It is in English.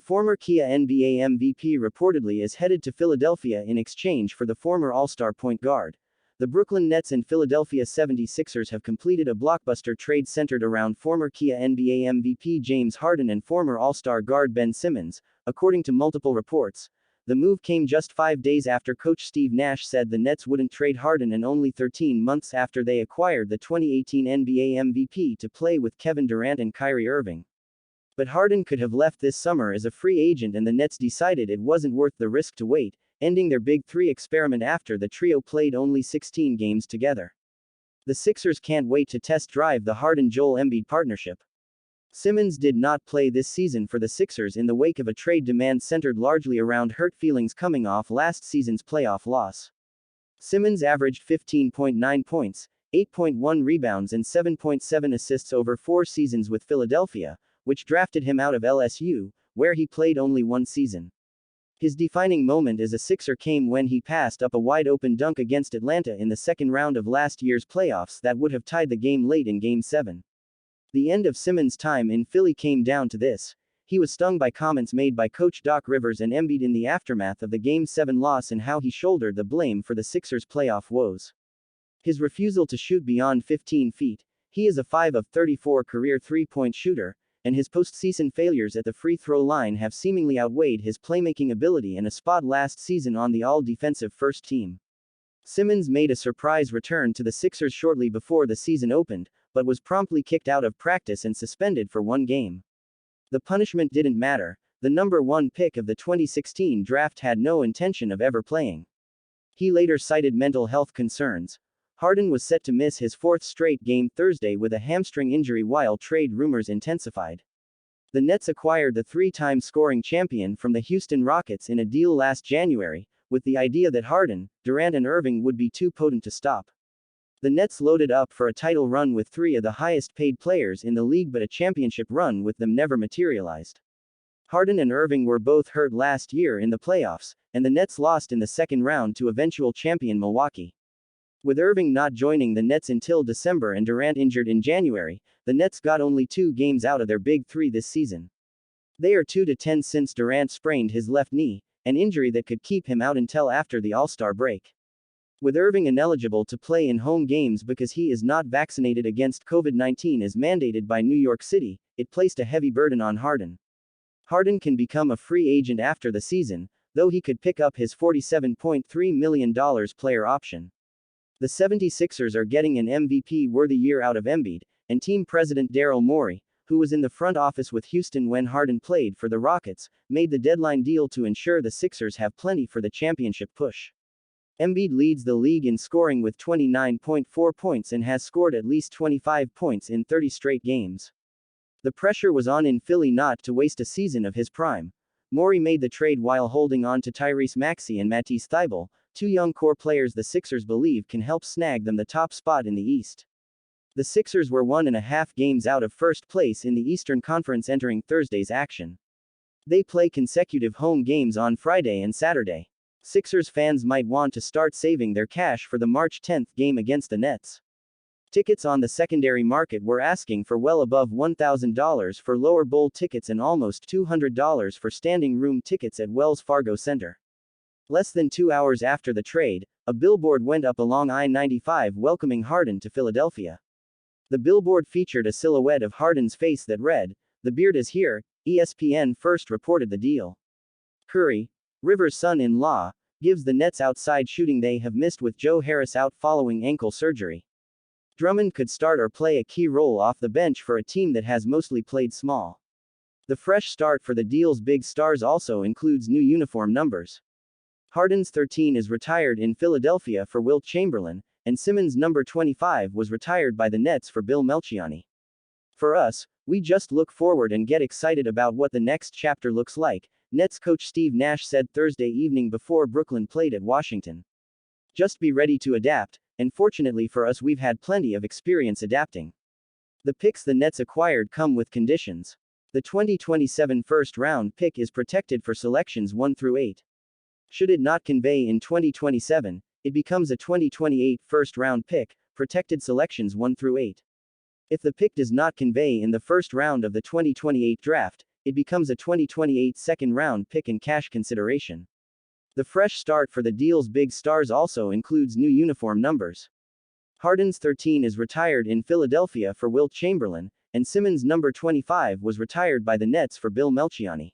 former Kia NBA MVP reportedly is headed to Philadelphia in exchange for the former All-Star point guard. The Brooklyn Nets and Philadelphia 76ers have completed a blockbuster trade centered around former Kia NBA MVP James Harden and former All-Star guard Ben Simmons, according to multiple reports. The move came just 5 days after coach Steve Nash said the Nets wouldn't trade Harden and only 13 months after they acquired the 2018 NBA MVP to play with Kevin Durant and Kyrie Irving. But Harden could have left this summer as a free agent, and the Nets decided it wasn't worth the risk to wait, ending their Big Three experiment after the trio played only 16 games together. The Sixers can't wait to test drive the Harden-Joel Embiid partnership. Simmons did not play this season for the Sixers in the wake of a trade demand centered largely around hurt feelings coming off last season's playoff loss. Simmons averaged 15.9 points, 8.1 rebounds and 7.7 assists over 4 seasons with Philadelphia, which drafted him out of LSU, where he played only 1 season. His defining moment as a Sixer came when he passed up a wide-open dunk against Atlanta in the second round of last year's playoffs that would have tied the game late in Game 7. The end of Simmons' time in Philly came down to this. He was stung by comments made by coach Doc Rivers and Embiid in the aftermath of the Game 7 loss and how he shouldered the blame for the Sixers' playoff woes. His refusal to shoot beyond 15 feet, he is a 5 of 34 career three-point shooter, and his postseason failures at the free throw line have seemingly outweighed his playmaking ability and a spot last season on the all-defensive first team. Simmons made a surprise return to the Sixers shortly before the season opened, but was promptly kicked out of practice and suspended for 1 game. The punishment didn't matter. The number 1 pick of the 2016 draft had no intention of ever playing. He later cited mental health concerns. Harden was set to miss his 4th straight game Thursday with a hamstring injury while trade rumors intensified. The Nets acquired the 3-time scoring champion from the Houston Rockets in a deal last January, with the idea that Harden, Durant and Irving would be too potent to stop. The Nets loaded up for a title run with 3 of the highest-paid players in the league, but a championship run with them never materialized. Harden and Irving were both hurt last year in the playoffs, and the Nets lost in the second round to eventual champion Milwaukee. With Irving not joining the Nets until December and Durant injured in January, the Nets got only 2 games out of their Big Three this season. They are 2-10 since Durant sprained his left knee, an injury that could keep him out until after the All-Star break. With Irving ineligible to play in home games because he is not vaccinated against COVID-19 as mandated by New York City, it placed a heavy burden on Harden. Harden can become a free agent after the season, though he could pick up his $47.3 million player option. The 76ers are getting an MVP-worthy year out of Embiid, and team president Daryl Morey, who was in the front office with Houston when Harden played for the Rockets, made the deadline deal to ensure the Sixers have plenty for the championship push. Embiid leads the league in scoring with 29.4 points and has scored at least 25 points in 30 straight games. The pressure was on in Philly not to waste a season of his prime. Morey made the trade while holding on to Tyrese Maxey and Matisse Thybulle, 2 young core players the Sixers believe can help snag them the top spot in the East. The Sixers were 1.5 games out of first place in the Eastern Conference entering Thursday's action. They play consecutive home games on Friday and Saturday. Sixers fans might want to start saving their cash for the March 10th game against the Nets. Tickets on the secondary market were asking for well above $1,000 for lower bowl tickets and almost $200 for standing room tickets at Wells Fargo Center. Less than 2 hours after the trade, a billboard went up along I-95 welcoming Harden to Philadelphia. The billboard featured a silhouette of Harden's face that read, "The beard is here." ESPN first reported the deal. Curry, Rivers' son-in-law, gives the Nets outside shooting they have missed with Joe Harris out following ankle surgery. Drummond could start or play a key role off the bench for a team that has mostly played small. The fresh start for the deal's big stars also includes new uniform numbers. Harden's 13 is retired in Philadelphia for Wilt Chamberlain, and Simmons' number 25 was retired by the Nets for Bill Melchiani. For us, we just look forward and get excited about what the next chapter looks like, Nets coach Steve Nash said Thursday evening before Brooklyn played at Washington. Just be ready to adapt, and fortunately for us we've had plenty of experience adapting. The picks the Nets acquired come with conditions. The 2027 first-round pick is protected for selections 1 through 8. Should it not convey in 2027, it becomes a 2028 first-round pick, protected selections 1 through 8. If the pick does not convey in the first round of the 2028 draft, it becomes a 2028 second-round pick and cash consideration. The fresh start for the deal's big stars also includes new uniform numbers. Harden's 13 is retired in Philadelphia for Wilt Chamberlain, and Simmons' number 25 was retired by the Nets for Bill Melchiani.